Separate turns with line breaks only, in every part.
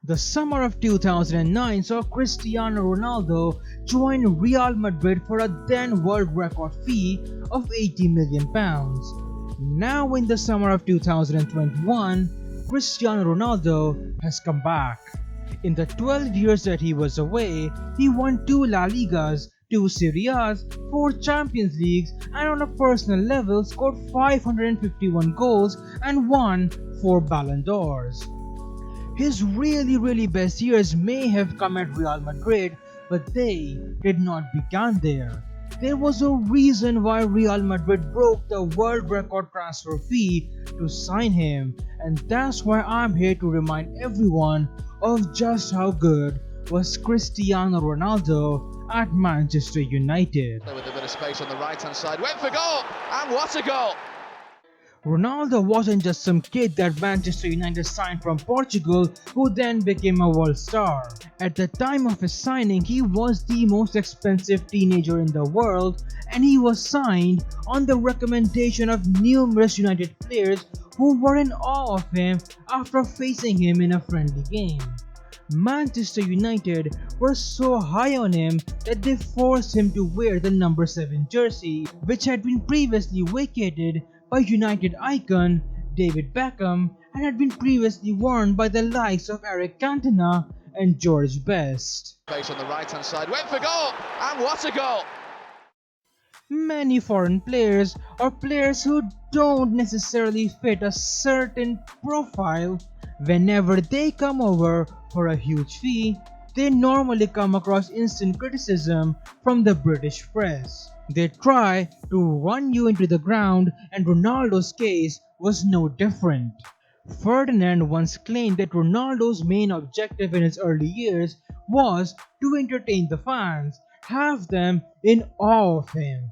The summer of 2009 saw Cristiano Ronaldo join Real Madrid for a then world record fee of £80 million. Now in the summer of 2021, Cristiano Ronaldo has come back. In the 12 years that he was away, he won 2 La Ligas, 2 Serie A's, 4 Champions Leagues, and on a personal level scored 551 goals and won 4 Ballon d'Ors. His really best years may have come at Real Madrid, but they did not begin there. There was a reason why Real Madrid broke the world record transfer fee to sign him, and that's why I'm here to remind everyone of just how good was Cristiano Ronaldo at Manchester United.
With a bit of space on the right hand side, went for goal, and what a goal!
Ronaldo wasn't just some kid that Manchester United signed from Portugal who then became a world star. At the time of his signing, he was the most expensive teenager in the world, and he was signed on the recommendation of numerous United players who were in awe of him after facing him in a friendly game. Manchester United were so high on him that they forced him to wear the number 7 jersey, which had been previously vacated by United icon David Beckham and had been previously worn by the likes of Eric Cantona and George Best.
Space on the right hand side, went for goal, and what a goal!
Many foreign players or players who don't necessarily fit a certain profile, whenever they come over for a huge fee, they normally come across instant criticism from the British press. They try to run you into the ground, and Ronaldo's case was no different. Ferdinand once claimed that Ronaldo's main objective in his early years was to entertain the fans, have them in awe of him.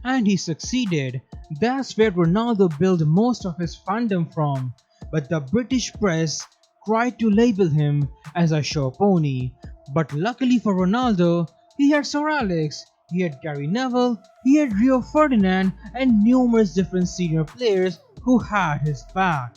And he succeeded. That's where Ronaldo built most of his fandom from. But the British press tried to label him as a show pony. But luckily for Ronaldo, he had Sir Alex, he had Gary Neville, he had Rio Ferdinand, and numerous different senior players who had his back.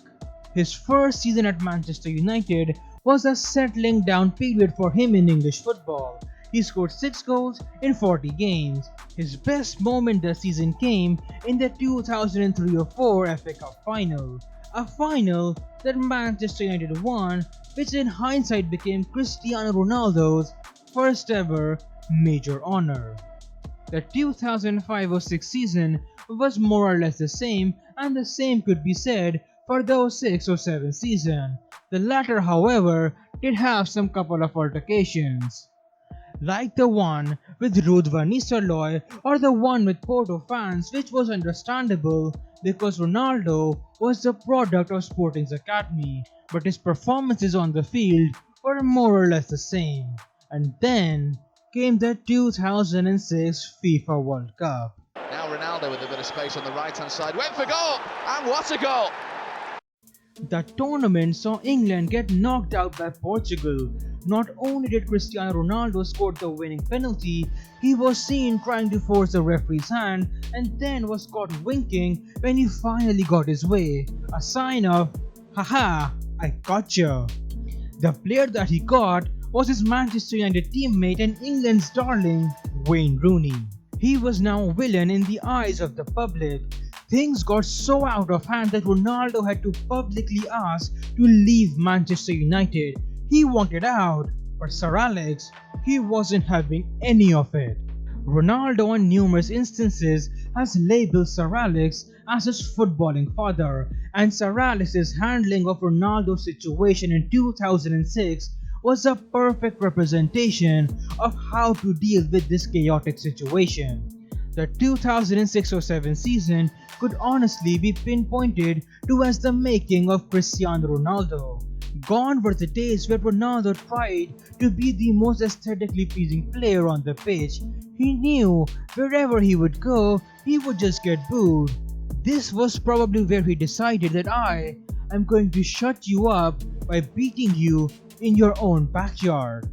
His first season at Manchester United was a settling down period for him in English football. He scored 6 goals in 40 games. His best moment this season came in the 2003-04 FA Cup final. A final that Manchester United won, which in hindsight became Cristiano Ronaldo's first ever major honor. The 2005-06 season was more or less the same, and the same could be said for the 06-07 season. The latter, however, did have some couple of altercations, like the one with Ruud van Nistelrooy or the one with Porto fans, which was understandable because Ronaldo was the product of Sporting's academy, but his performances on the field were more or less the same. And then came the 2006 FIFA World Cup.
Now Ronaldo with a bit of space on the right hand side, went for goal, and what a goal!
The tournament saw England get knocked out by Portugal. Not only did Cristiano Ronaldo score the winning penalty, he was seen trying to force the referee's hand and then was caught winking when he finally got his way, a sign of, haha, I gotcha. The player that he got was his Manchester United teammate and England's darling, Wayne Rooney. He was now a villain in the eyes of the public. Things got so out of hand that Ronaldo had to publicly ask to leave Manchester United. He wanted out, but Sir Alex, he wasn't having any of it. Ronaldo on numerous instances has labeled Sir Alex as his footballing father, and Sir Alex's handling of Ronaldo's situation in 2006 was a perfect representation of how to deal with this chaotic situation. The 2006-07 season could honestly be pinpointed to as the making of Cristiano Ronaldo. Gone were the days where Ronaldo tried to be the most aesthetically pleasing player on the pitch. He knew wherever he would go, he would just get booed. This was probably where he decided that I'm going to shut you up by beating you in your own backyard.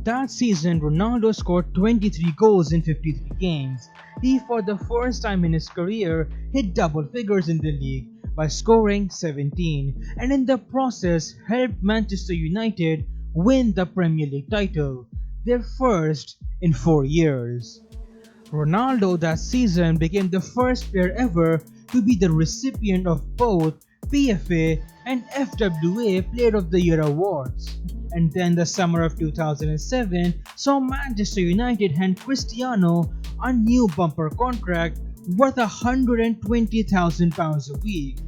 That season, Ronaldo scored 23 goals in 53 games. He, for the first time in his career, hit double figures in the league by scoring 17, and in the process helped Manchester United win the Premier League title, their first in 4 years. Ronaldo that season became the first player ever to be the recipient of both PFA and FWA Player of the Year awards. And then the summer of 2007 saw Manchester United hand Cristiano a new bumper contract worth £120,000 a week.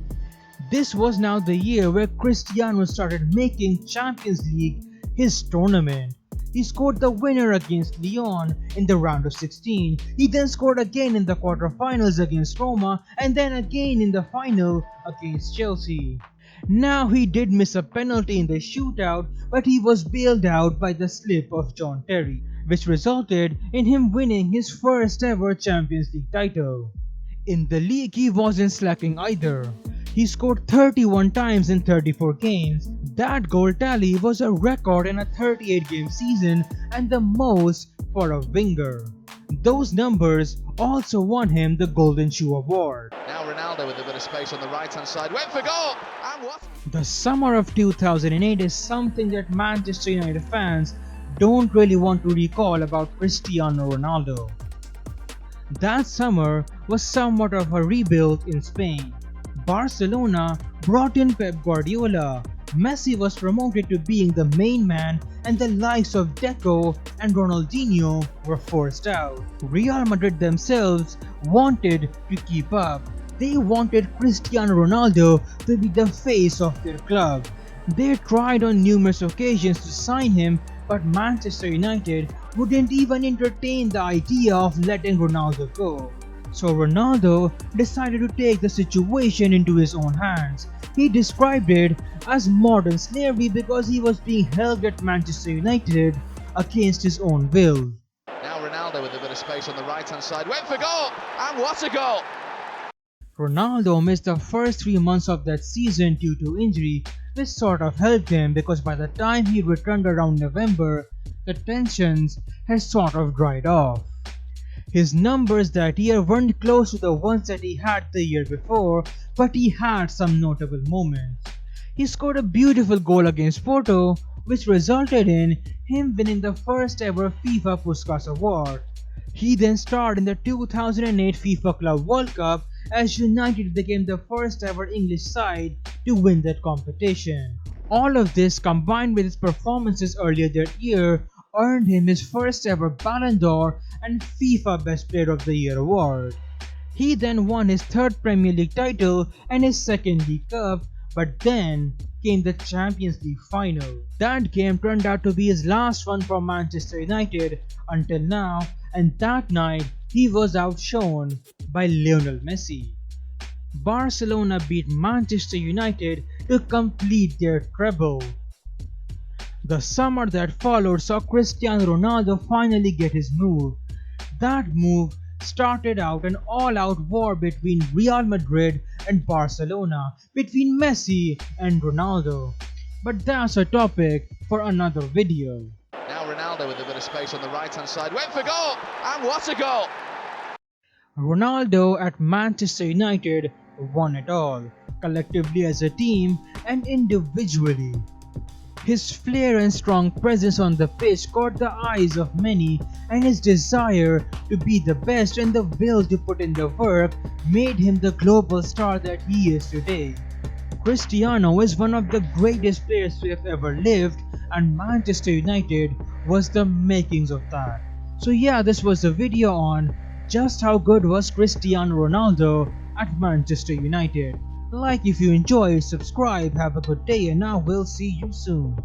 This was now the year where Cristiano started making Champions League his tournament. He scored the winner against Lyon in the round of 16. He then scored again in the quarterfinals against Roma and then again in the final against Chelsea. Now he did miss a penalty in the shootout, but he was bailed out by the slip of John Terry, which resulted in him winning his first ever Champions League title. In the league he wasn't slacking either. He scored 31 times in 34 games. That goal tally was a record in a 38-game season and the most for a winger. Those numbers also won him the Golden Shoe Award.
Now Ronaldo with a bit of space on the right-hand side, went for goal, and what?
The summer of 2008 is something that Manchester United fans don't really want to recall about Cristiano Ronaldo. That summer was somewhat of a rebuild in Spain. Barcelona brought in Pep Guardiola. Messi was promoted to being the main man and the likes of Deco and Ronaldinho were forced out. Real Madrid themselves wanted to keep up. They wanted Cristiano Ronaldo to be the face of their club. They tried on numerous occasions to sign him, but Manchester United wouldn't even entertain the idea of letting Ronaldo go. So Ronaldo decided to take the situation into his own hands. He described it as modern slavery because he was being held at Manchester United against his own will.
Now Ronaldo with a bit of space on the right-hand side, went for goal, and what a goal!
Ronaldo missed the first 3 months of that season due to injury, which sort of helped him because by the time he returned around November, the tensions had sort of dried off. His numbers that year weren't close to the ones that he had the year before, but he had some notable moments. He scored a beautiful goal against Porto, which resulted in him winning the first ever FIFA Puskas Award. He then starred in the 2008 FIFA Club World Cup as United became the first ever English side to win that competition. All of this combined with his performances earlier that year earned him his first ever Ballon d'Or and FIFA Best Player of the Year award. He then won his third Premier League title and his second League Cup, but then came the Champions League final. That game turned out to be his last one for Manchester United until now, and that night he was outshone by Lionel Messi. Barcelona beat Manchester United to complete their treble. The summer that followed saw Cristiano Ronaldo finally get his move. That move started out an all-out war between Real Madrid and Barcelona, between Messi and Ronaldo. But that's a topic for another video.
Now Ronaldo with a bit of space on the right-hand side, went for goal, and what a goal!
Ronaldo at Manchester United won it all, collectively as a team and individually. His flair and strong presence on the pitch caught the eyes of many, and his desire to be the best and the will to put in the work made him the global star that he is today. Cristiano is one of the greatest players to have ever lived, and Manchester United was the makings of that. So yeah, this was a video on just how good was Cristiano Ronaldo at Manchester United. Like if you enjoy, subscribe, have a good day, and I will see you soon.